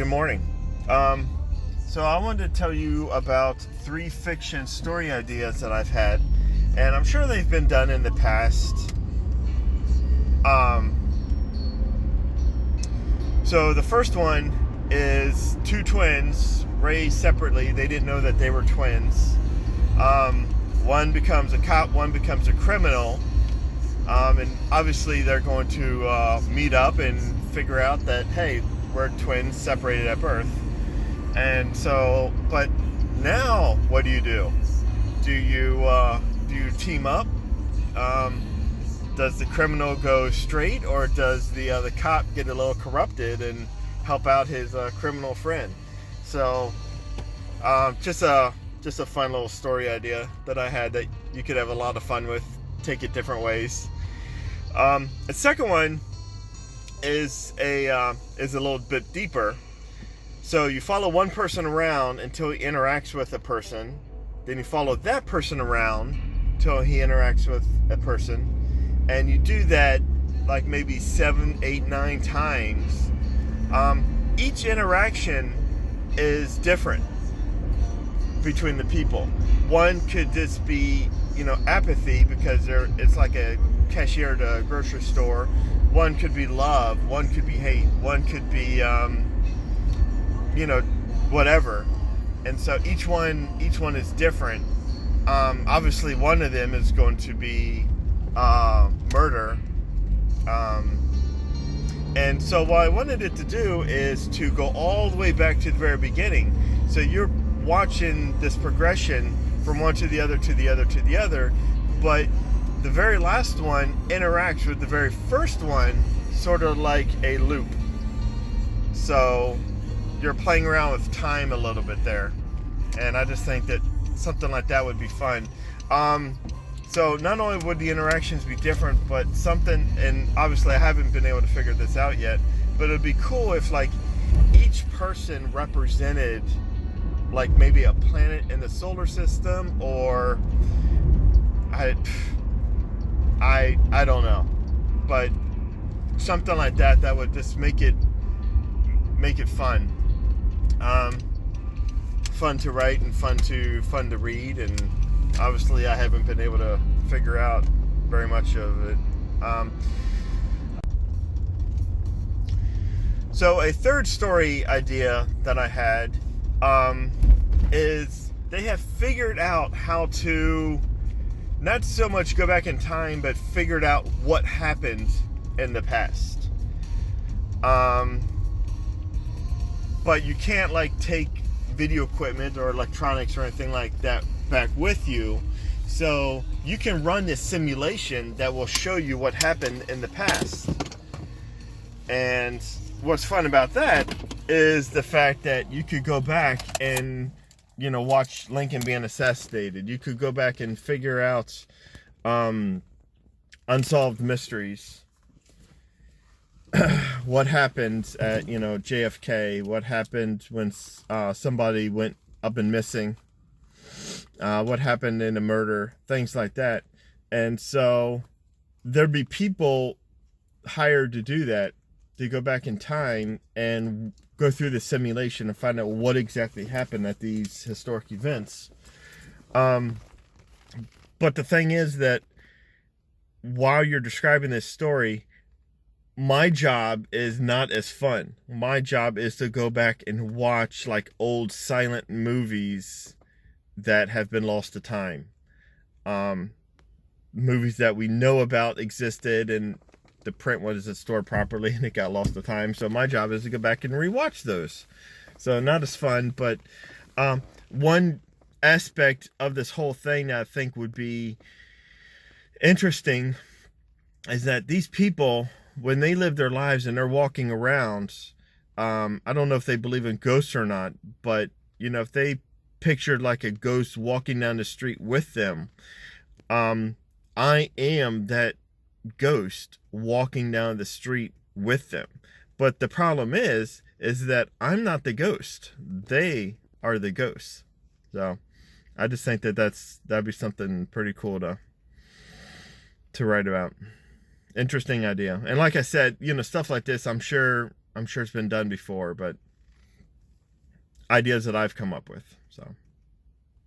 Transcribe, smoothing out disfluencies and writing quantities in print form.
Good morning. Um, so I wanted to tell you about 3 fiction story ideas that I've had, and I'm sure they've been done in the past. Um, so the first one is 2 twins raised separately. They didn't know that they were twins. One becomes a cop, one becomes a criminal, and obviously they're going to meet up and figure out that, hey, we're twins separated at birth. And so, but now what do? Do you team up? Does the criminal go straight, or does the cop get a little corrupted and help out his criminal friend? So, just a fun little story idea that I had that you could have a lot of fun with. Take it different ways. The second one is a little bit deeper. So you follow one person around until he interacts with a person. Then you follow that person around until he interacts with a person. And you do that like maybe 7, 8, 9 times. Each interaction is different between the people. One could just be, apathy because it's like a cashier at a grocery store. One could be love. One could be hate. One could be, whatever. And so each one is different. Obviously, one of them is going to be murder. And so what I wanted it to do is to go all the way back to the very beginning. So you're watching this progression from one to the other, to the other, to the other, but the very last one interacts with the very first one, sort of like a loop. So you're playing around with time a little bit there. And I just think that something like that would be fun. So not only would the interactions be different, but something, and obviously I haven't been able to figure this out yet, but it would be cool if like each person represented like maybe a planet in the solar system, or I don't know, but something like that would just make it fun. Fun to write and fun to read, and obviously I haven't been able to figure out very much of it. So a third story idea that I had is they have figured out how to not so much go back in time, but figured out what happened in the past. But you can't like take video equipment or electronics or anything like that back with you. So you can run this simulation that will show you what happened in the past. And what's fun about that is the fact that you could go back and, watch Lincoln being assassinated. You could go back and figure out unsolved mysteries. What happened at, JFK? What happened when somebody went up and missing? What happened in a murder? Things like that. And so there'd be people hired to do that, to go back in time and go through the simulation and find out what exactly happened at these historic events. But the thing is that while you're describing this story, my job is not as fun. My job is to go back and watch like old silent movies that have been lost to time. Movies that we know about existed and the print wasn't stored properly and it got lost to time. So my job is to go back and rewatch those. So not as fun, but one aspect of this whole thing that I think would be interesting is that these people, when they live their lives and they're walking around, I don't know if they believe in ghosts or not, but if they pictured like a ghost walking down the street with them, I am that ghost walking down the street with them. But the problem is that I'm not the ghost. They are the ghosts. So I just think that that'd be something pretty cool to write about. Interesting idea. And like I said, stuff like this, I'm sure it's been done before, but ideas that I've come up with. So.